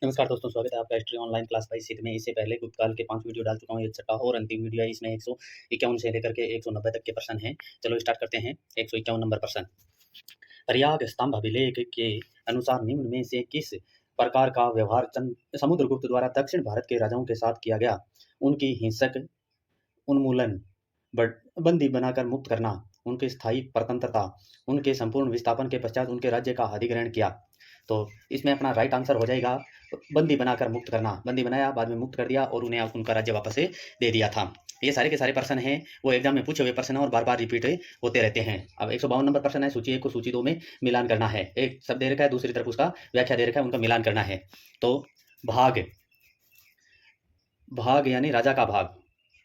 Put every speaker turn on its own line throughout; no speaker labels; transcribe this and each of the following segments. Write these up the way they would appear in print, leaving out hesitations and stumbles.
नमस्कार दोस्तों, स्वागत है आपका हिस्ट्री ऑनलाइन क्लास बाई सीख में। इससे पहले गुप्तकाल के 5 वीडियो डाल चुका हूँ, ये छठा और अंतिम वीडियो है। इसमें 151 से लेकर के 190 तक के प्रश्न हैं। चलो स्टार्ट करते हैं। 151 नंबर प्रश्न। प्रयाग स्तंभ अभिलेख के अनुसार निम्न में से किस प्रकार का व्यवहार समुद्रगुप्त द्वारा दक्षिण भारत के राजाओं के साथ किया गया? उनकी हिंसक उन्मूलन, बंदी बनाकर मुक्त करना, उनकी स्थायी स्वतंत्रता, उनके संपूर्ण विस्थापन के पश्चात उनके राज्य का अधिग्रहण किया। तो इसमें अपना राइट आंसर हो जाएगा बंदी बनाकर मुक्त करना। बंदी बनाया, बाद में मुक्त कर दिया और उन्हें उनका राज्य वापस से दे दिया था। ये सारे के सारे प्रश्न हैं, वो एग्जाम में पूछे हुए प्रश्न हैं और बार बार रिपीट होते रहते हैं। अब 152 नंबर प्रश्न है। सूची 1 को सूची 2 में मिलान करना है। एक शब्द दे रखा है, दूसरी तरफ उसका व्याख्या दे रखा है, उनका मिलान करना है। तो भाग, भाग यानी राजा का भाग,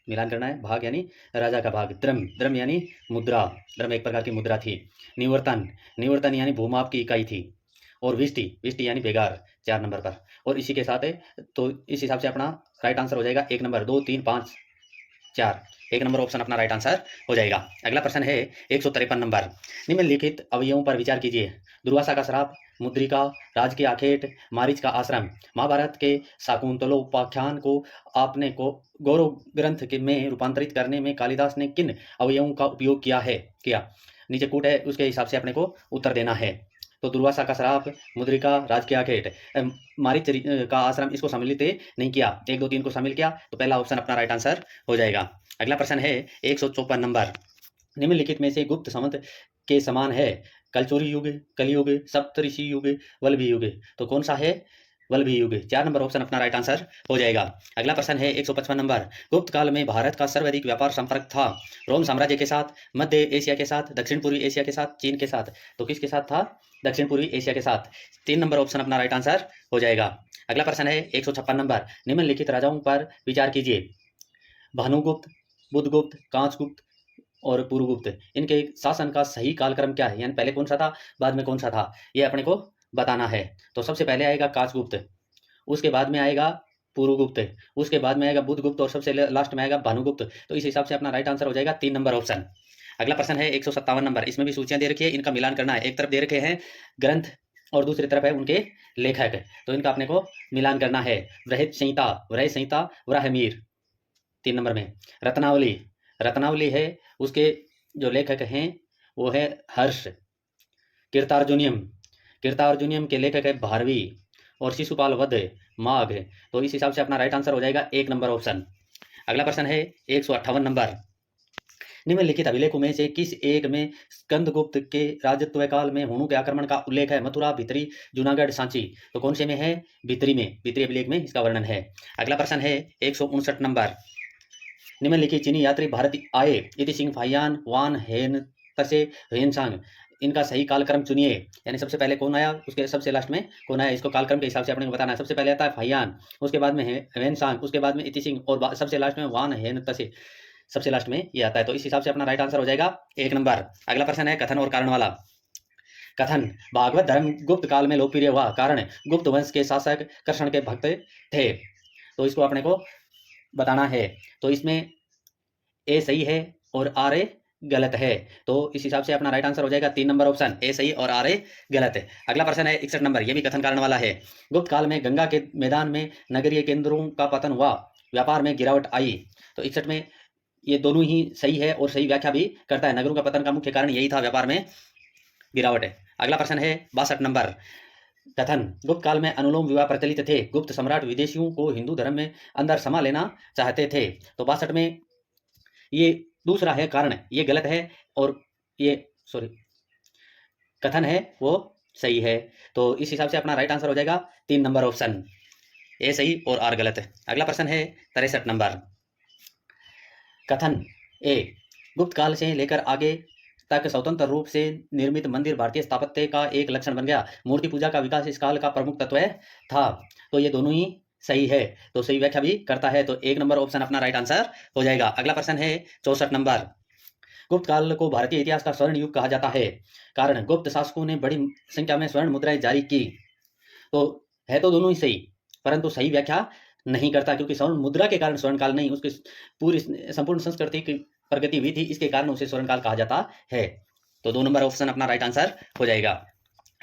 मिलान करना है। भाग यानी राजा का भाग। द्रम, द्रम यानी मुद्रा, द्रम एक प्रकार की मुद्रा थी। निवर्तन, निवर्तन यानी भूमाप की इकाई थी। और विष्टि, विष्टि यानी बेगार, 4 नंबर पर। और इसी के साथ है, तो इस हिसाब से अपना राइट आंसर हो जाएगा 1 नंबर, 2, 3, 5, 4, 1 नंबर ऑप्शन अपना राइट आंसर हो जाएगा। अगला प्रश्न है 153 नंबर। निम्नलिखित अवयवों पर विचार कीजिए। दुर्वासा का श्राप, मुद्रिका, राज के आखेट, मारीच का आश्रम। महाभारत के शाकुंतलोपाख्यान को आपने को गौरव ग्रंथ के में रूपांतरित करने में कालिदास ने किन अवयवों का उपयोग किया? नीचे कूट है, उसके हिसाब से अपने को उत्तर देना है। तो दुर्वासा का श्राप, मुद्रिका, राज के आखेट, मारीच का आश्रम, इसको सम्मिलित नहीं किया, 1, 2, 3 को शामिल किया, तो पहला ऑप्शन अपना राइट आंसर हो जाएगा। अगला प्रश्न है 154 नंबर। निम्नलिखित में से गुप्त संवत के समान है? कलचुरी युग, कलयुग, सप्तऋषि युग, वल्लभी युग। तो कौन सा है? वल्लभी युग। 4 नंबर ऑप्शन अपना राइट आंसर हो जाएगा। अगला प्रश्न है 155 नंबर। गुप्त काल में भारत का सर्वाधिक व्यापार संपर्क था? रोम साम्राज्य के साथ, मध्य एशिया के साथ, दक्षिण पूर्वी एशिया के साथ, चीन के साथ। तो किसके साथ था? दक्षिण पूर्वी एशिया के साथ। 3 नंबर ऑप्शन अपना राइट आंसर हो जाएगा। अगला प्रश्न है 156 नंबर। निम्नलिखित राजाओं पर विचार कीजिए। भानुगुप्त, बुधगुप्त, कांचगुप्त और पुरुगुप्त, इनके शासन का सही कालक्रम क्या है? यानी पहले कौन सा था, बाद में कौन सा था, ये अपने को बताना है। तो सबसे पहले आएगा कांचगुप्त, उसके बाद में आएगा पुरुगुप्त, उसके बाद में आएगा बुधगुप्त और सबसे लास्ट में आएगा भानुगुप्त। तो इस हिसाब से अपना राइट आंसर हो जाएगा 3 नंबर ऑप्शन। अगला प्रश्न है 157 नंबर। इसमें भी सूचियां दे रखी है, इनका मिलान करना है। एक तरफ दे रखे हैं ग्रंथ और दूसरी तरफ है उनके लेखक, तो इनका अपने को मिलान करना है। वृहत संहिता, वृहत संहिता, वराहमिहिर 3 नंबर में। रत्नावली, रत्नावली है, उसके जो लेखक हैं वो है हर्ष। कीर्तार्जुनियम, कीर्तार्जुनियम के लेखक है भारवी। और शिशुपाल वध, माघ। तो इस हिसाब से अपना राइट आंसर हो जाएगा 1 नंबर ऑप्शन। अगला प्रश्न है 158 नंबर। निम्नलिखित अभिलेखों में से किस एक में स्कंदगुप्त के राजत्व काल में हुणों के आक्रमण का उल्लेख है? मथुरा, भितरी, जूनागढ़, सांची। तो कौन से में है? भितरी में, भितरी अभिलेख में इसका वर्णन है। अगला प्रश्न है 159 नंबर। निम्नलिखित चीनी यात्री भारत आए? इति सिंह फाहियान, वान हेन तसे, हेनसांग। इनका सही कालक्रम चुनिए। यानी सबसे पहले कौन आया, उसके सबसे लास्ट में कौन आया, इसको कालक्रम के हिसाब से अपने को बताना है। सबसे पहले आता है फाहियान, उसके बाद में हेनसांग, उसके बाद में इति सिंह और सबसे लास्ट में वान हेन तसे, सबसे लास्ट में ये आता है। तो इस हिसाब से अपना राइट आंसर हो जाएगा 1 नंबर। अगला प्रश्न है कथन और कारण वाला। कथन, भागवत धर्म गुप्त काल में लोकप्रिय हुआ कारण गुप्त वंश के शासक कृष्ण के भक्त थे। तो इसको अपने को बताना है। तो इसमें ए सही है और आर ए गलत है। तो इस हिसाब से अपना राइट आंसर हो जाएगा 3 नंबर ऑप्शन, ए सही और आर ए गलत है। अगला प्रश्न है 61 नंबर। ये भी कथन कारण वाला है। गुप्त काल में गंगा के मैदान में नगरीय केंद्रों का पतन हुआ, व्यापार में गिरावट आई। तो 61 में ये दोनों ही सही है और सही व्याख्या भी करता है। नगरों का पतन का मुख्य कारण यही था, व्यापार में गिरावट है। अगला प्रश्न है 62 नंबर। कथन, गुप्त काल में अनुलोम विवाह प्रचलित थे, गुप्त सम्राट विदेशियों को हिंदू धर्म में अंदर समा लेना चाहते थे। तो 62 में ये दूसरा है कारण, ये गलत है। और ये सॉरी, कथन है वो सही है। तो इस हिसाब से अपना राइट आंसर हो जाएगा 3 नंबर ऑप्शन, ए सही और आर गलत है। अगला प्रश्न है 63 नंबर। कथन ए, गुप्त काल से लेकर आगे तक स्वतंत्र रूप से निर्मित मंदिर भारतीय स्थापत्य का एक लक्षण बन गया। मूर्ति पूजा का विकास इस काल का प्रमुख तत्व था। तो ये दोनों ही सही है, तो सही व्याख्या भी करता है। तो 1 नंबर ऑप्शन अपना राइट आंसर हो जाएगा। अगला प्रश्न है 64 नंबर। गुप्त काल को भारतीय इतिहास का स्वर्ण युग कहा जाता है कारण गुप्त शासकों ने बड़ी संख्या में स्वर्ण मुद्राएं जारी की। तो है तो दोनों ही सही, परंतु सही व्याख्या नहीं करता, क्योंकि स्वर्ण मुद्रा के कारण स्वर्ण काल नहीं, उसकी पूरी संपूर्ण संस्कृति की प्रगति हुई थी, इसके कारण उसे स्वर्ण काल कहा जाता है। तो 2 नंबर ऑप्शन अपना राइट आंसर हो जाएगा।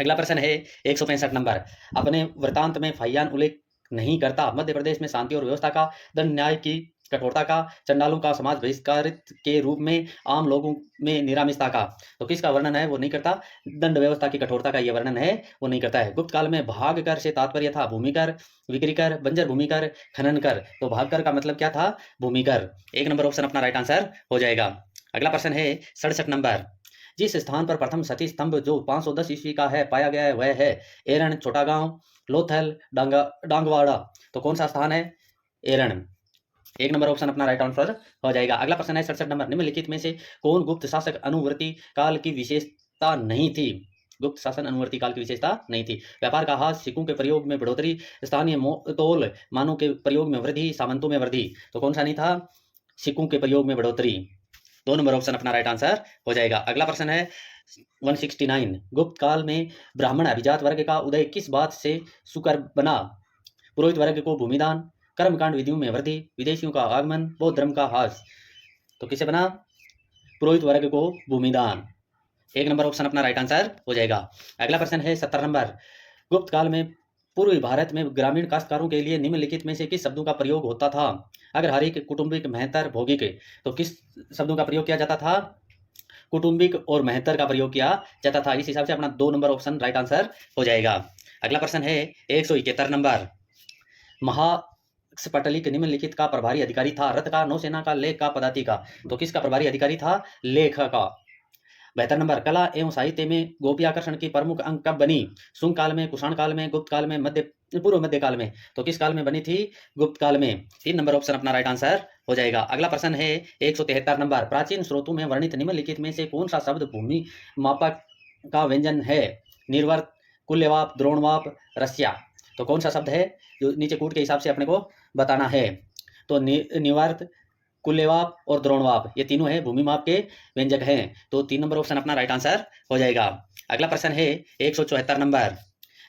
अगला प्रश्न है 165 नंबर। अपने वृत्तांत में फहियान उल्लेख नहीं करता। मध्य प्रदेश में शांति और व्यवस्था का, दंड न्याय की कठोरता का, चंडालों का समाज बहिष्कारित के रूप में, आम लोगों में निरामिषता का। तो किसका वर्णन है वो नहीं करता। दंड व्यवस्था की कठोरता का ये वर्णन है वो नहीं करता है। गुप्त काल में भाग कर से तात्पर्य था भूमि कर, विक्री कर, बंजर भूमि कर, खनन कर। तो भाग कर का मतलब क्या था, भूमि कर। 1 नंबर ऑप्शन अपना राइट आंसर हो जाएगा। अगला प्रश्न है 67 नंबर। जिस स्थान पर प्रथम सती स्तंभ जो 510 ईस्वी का है पाया गया है वह है एरण, छोटा गांव, लोथल, डांगवाड़ा। तो कौन सा स्थान है, एरण। 1 नंबर ऑप्शन अपना राइट आंसर हो जाएगा। अगला प्रश्न है 67 नंबर। निम्नलिखित में से कौन गुप्त शासक अनुवर्ती काल की विशेषता नहीं थी। गुप्त शासन अनुवर्ती काल की विशेषता नहीं थी। व्यापार का हाथ, सिक्कों के प्रयोग में बढ़ोतरी, स्थानीय तोल मानों के प्रयोग में वृद्धि, सामंतों में वृद्धि। तो कौन सा नहीं था, सिक्कों के प्रयोग में बढ़ोतरी। 2 नंबर ऑप्शन अपना राइट आंसर हो जाएगा। अगला प्रश्न है 169। गुप्त काल में ब्राह्मण अभिजात वर्ग का उदय किस बात से सुकर बना। पुरोहित वर्ग को भूमिदान, कर्मकांड विधियों में वृद्धि, विदेशियों का आगमन, बौद्ध धर्म का ह्रास। तो किसे बना, पुरोहित वर्ग को भूमिदान। 1 नंबर ऑप्शन अपना राइट आंसर हो जाएगा। अगला प्रश्न है 70 नंबर। गुप्त काल में पूर्वी भारत में ग्रामीण काश्तकारों के लिए निम्नलिखित में से किस शब्दों का प्रयोग होता था। अग्रहारिक, कुटुंबिक, मेहतर, भौगिक। तो किस शब्दों का प्रयोग किया जाता था, कुटुंबिक और मेहतर का प्रयोग किया जाता था। इस हिसाब से अपना 2 नंबर ऑप्शन राइट आंसर हो जाएगा। अगला प्रश्न है 171 नंबर। महास्फटिक निम्नलिखित का प्रभारी अधिकारी था। रथ का, नौसेना का, लेख का, पदाति का। तो किसका प्रभारी अधिकारी था, लेख का। 72 नंबर। कला एवं साहित्य में गोपीआकर्षण की प्रमुख अंग कब बनी। शुंग काल में, कुषाण काल में, गुप्त काल में, पूर्व मध्य काल में। तो किस काल में बनी थी, गुप्त काल में। 3 नंबर ऑप्शन अपना राइट आंसर हो जाएगा। अगला प्रश्न है 173 नंबर। प्राचीन स्रोतों में वर्णित निम्नलिखित में से कौन सा शब्द भूमि मापक का व्यंजन है। निर्वर्त, कुल्यवाप, द्रोणवाप, रस्या। तो कौन सा शब्द है जो नीचे कूट के हिसाब से अपने को बताना है। तो निवर्त, कुल्यवाप और द्रोणवाप ये तीनों है भूमि माप के व्यंजक हैं। तो 3 नंबर ऑप्शन अपना राइट आंसर हो जाएगा। अगला प्रश्न है 174 नंबर।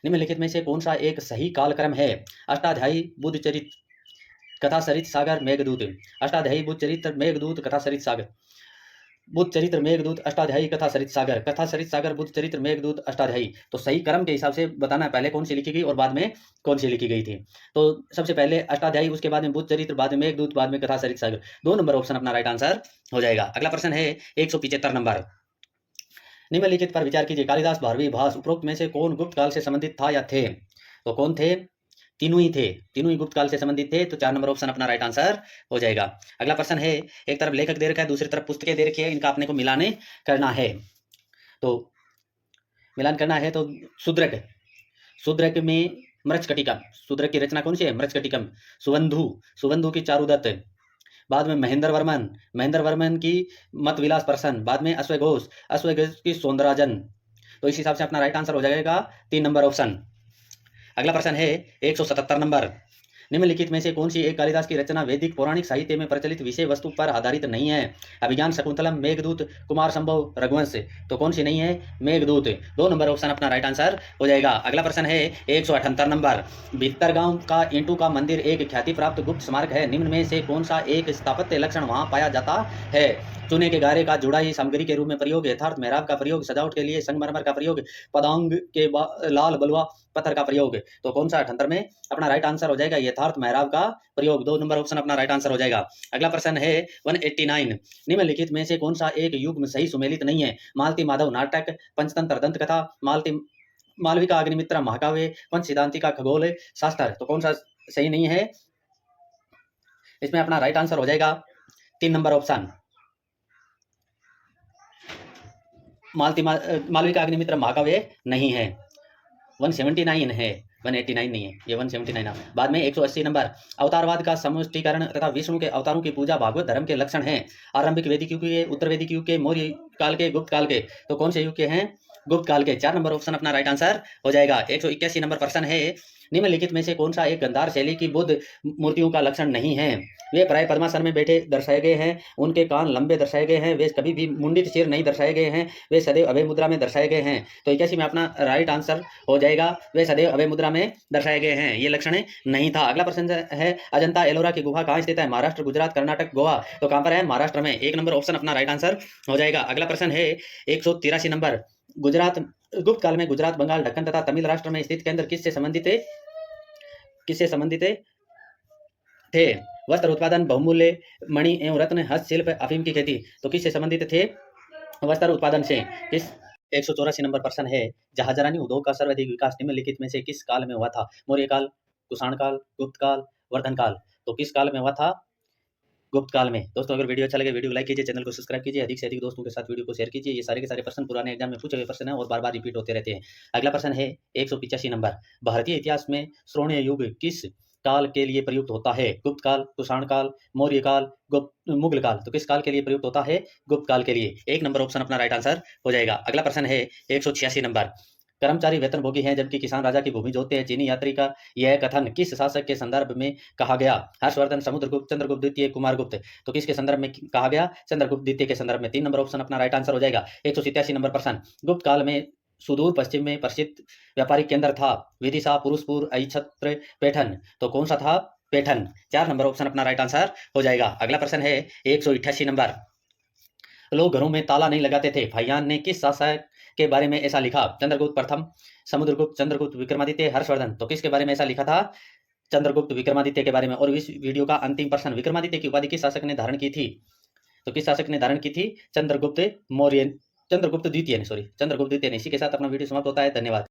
निम्नलिखित में से कौन सा एक सही कालक्रम है। अष्टाध्यायी, बुद्ध चरित, कथा सरित सागर, मेघदूत। अष्टाध्यायी, बुद्ध चरित्र, मेघदूत, कथा सरित सागर। बुद्ध चरित्र, मेघदूत, अष्टाध्यायी, कथा सरित सागर। कथा सरित सागर, बुद्ध चरित्र, मेघदूत, अष्टाध्यायी। तो सही क्रम के हिसाब से बताना है पहले कौन सी लिखी गई और बाद में कौन सी लिखी गई थी। तो सबसे पहले अष्टाध्यायी, उसके बाद में बुद्ध चरित्र, बाद में मेघदूत, बाद में कथा सरित सागर। 2 नंबर ऑप्शन अपना राइट आंसर हो जाएगा। अगला प्रश्न है 175 नंबर। निम्नलिखित पर विचार कीजिए। कालिदास, भारवी, भास, उपरोक्त में से कौन गुप्त काल से संबंधित था या थे। तो कौन थे, तीनों ही थे, तीनों ही गुप्त काल से संबंधित थे। तो 4 नंबर ऑप्शन अपना राइट आंसर हो जाएगा। अगला प्रश्न है, एक तरफ लेखक दे रखा है, दूसरी तरफ पुस्तकें दे रखी है, इनका अपने को मिलाने करना है। तो मिलान करना है तो शूद्रक, शूद्रक में मृच्छकटिकम, शूद्रक की रचना कौन सी है, मृच्छकटिकम। सुबंधु, सुबंधु की चारुदत्त। बाद में महेंद्र वर्मन, महेंद्र वर्मन की मत विलास प्रसन्न। बाद में अश्वघोष, अश्वघोष की सौंदराजन। तो इस हिसाब से अपना राइट आंसर हो जाएगा 3 नंबर ऑप्शन। अगला प्रश्न है 177 नंबर। निम्नलिखित में से कौन सी एक कालिदास की रचना वैदिक पौराणिक साहित्य में प्रचलित विषय वस्तु पर आधारित नहीं है। अभिज्ञान, शकुंतलम, मेघदूत, कुमार संभव, रघुवंश। तो कौन सी नहीं है, मेघदूत। 2 नंबर ऑप्शन अपना राइट आंसर हो जाएगा। अगला प्रश्न है 178 नंबर। भीतरगांव का ईंटों का मंदिर एक ख्याति प्राप्त गुप्त स्मारक है। निम्न में से कौन सा एक स्थापत्य लक्षण वहां पाया जाता है। चूने के गारे का जुड़ाई सामग्री के रूप में प्रयोग, यथार्थ मेहराब का प्रयोग, सजावट के लिए संगमरमर का प्रयोग, पदांग के लाल बलुआ पत्थर का प्रयोग। तो कौन सा 78 में अपना राइट आंसर हो जाएगा, यथार्थ मेहराब का प्रयोग। 2 नंबर ऑप्शन अपना राइट आंसर हो जाएगा। अगला प्रश्न है 189। निम्नलिखित में से कौन सा एक युग्म सही सुमेलित नहीं है। मालती माधव नाटक, पंचतंत्र दंत कथा, मालविका अग्निमित्र महाकाव्य, पंच सिद्धांति का खगोल शास्त्र। तो कौन सा सही नहीं है, इसमें अपना राइट आंसर हो जाएगा 3 नंबर ऑप्शन। मालविका अग्निमित्र महाकाव्य नहीं है। 179 है, 189 नहीं है, ये 179 है। बाद में 180 नंबर। अवतारवाद का समष्टीकरण तथा विष्णु के अवतारों की पूजा भागवत धर्म के लक्षण हैं। आरंभिक वैदिक युग के, उत्तर वैदिक युग के, मौर्य काल के, गुप्त काल के। तो कौन से युग के हैं, गुप्त काल के। 4 नंबर ऑप्शन अपना राइट आंसर हो जाएगा। 181 नंबर प्रश्न है, निम्नलिखित में से कौन सा एक गंधार शैली की बुद्ध मूर्तियों का लक्षण नहीं है। वे प्राय पद्मासन में बैठे दर्शाए गए हैं, उनके कान लंबे दर्शाए गए हैं, वे कभी भी मुंडित सिर नहीं दर्शाए गए हैं, वे सदैव अभय मुद्रा में दर्शाए गए हैं। तो 81 में अपना राइट आंसर हो जाएगा, वे सदैव अभय मुद्रा में दर्शाए गए हैं, ये लक्षण नहीं था। अगला प्रश्न है, अजंता एलोरा की गुफा कहाँ स्थित है। महाराष्ट्र, गुजरात, कर्नाटक, गोवा। तो कहाँ पर है, महाराष्ट्र में। 1 नंबर ऑप्शन अपना राइट आंसर हो जाएगा। अगला प्रश्न है 183 नंबर। गुजरात गुप्त काल में गुजरात, बंगाल, दक्कन तथा तमिल राष्ट्र में स्थित केंद्र किससे संबंधित है? किससे संबंधित है थे? वस्त्र उत्पादन, बहुमूल्य मणि एवं रत्न, हस्तशिल्प, अफीम की खेती, तो किससे संबंधित थे? वस्त्र उत्पादन से। किस 184 नंबर प्रश्न है, जहाजरानी उद्योग का सर्वाधिक विकास निम्नलिखित में से किस काल में हुआ था? मौर्य काल, कुषाण काल, गुप्त काल, वर्धन काल, तो किस काल में हुआ था? गुप्त काल में। दोस्तों अगर वीडियो अच्छा लगे वीडियो को लाइक कीजिए, चैनल को सब्सक्राइब कीजिए, अधिक से अधिक दोस्तों के साथ वीडियो को शेयर कीजिए। ये सारे के सारे प्रश्न पुराने एग्जाम में पूछे हुए प्रश्न हैं और बार बार रिपीट होते रहते हैं। अगला प्रश्न है 185 नंबर, भारतीय इतिहास में स्वर्णिम युग किस काल के लिए प्रयुक्त होता है? गुप्त काल, कुषाण काल, मौर्य काल, मुगल काल, तो किस काल के लिए प्रयुक्त होता है? गुप्त काल के लिए। 1 नंबर ऑप्शन अपना राइट आंसर हो जाएगा। अगला प्रश्न है 186 नंबर, कर्मचारी वेतनभोगी हैं जबकि किसान राजा की भूमि जोतते हैं, चीनी यात्री का यह कथन किस शासक के संदर्भ में कहा गया? हर्षवर्धन, समुद्रगुप्त, चंद्रगुप्त द्वितीय, कुमारगुप्त, तो किसके संदर्भ में कहा गया? चंद्रगुप्त द्वितीय के संदर्भ में। 3 नंबर ऑप्शन अपना राइट आंसर हो जाएगा। 187 नंबर प्रश्न, गुप्त काल में सुदूर पश्चिम में प्रसिद्ध व्यापारिक केंद्र था? विदिशा, पुरुषपुर, अहिछत्र, पैठन, तो कौन सा था? पैठन। 4 नंबर ऑप्शन अपना राइट आंसर हो जाएगा। अगला प्रश्न है 188 नंबर, लोग घरों में ताला नहीं लगाते थे, फाहियान ने किस शासक के बारे में ऐसा लिखा? चंद्रगुप्त प्रथम, समुद्रगुप्त, चंद्रगुप्त विक्रमादित्य, हर्षवर्धन, तो किसके बारे में ऐसा लिखा था? चंद्रगुप्त विक्रमादित्य के बारे में। और इस वीडियो का अंतिम प्रश्न, विक्रमादित्य की उपाधि किस शासक ने धारण की थी? तो किस शासक ने धारण की थी? चंद्रगुप्त मौर्य, चंद्रगुप्त द्वितीय ने, सॉरी चंद्रगुप्त द्वितीय ने। इसी के साथ अपना वीडियो समाप्त होता है। धन्यवाद।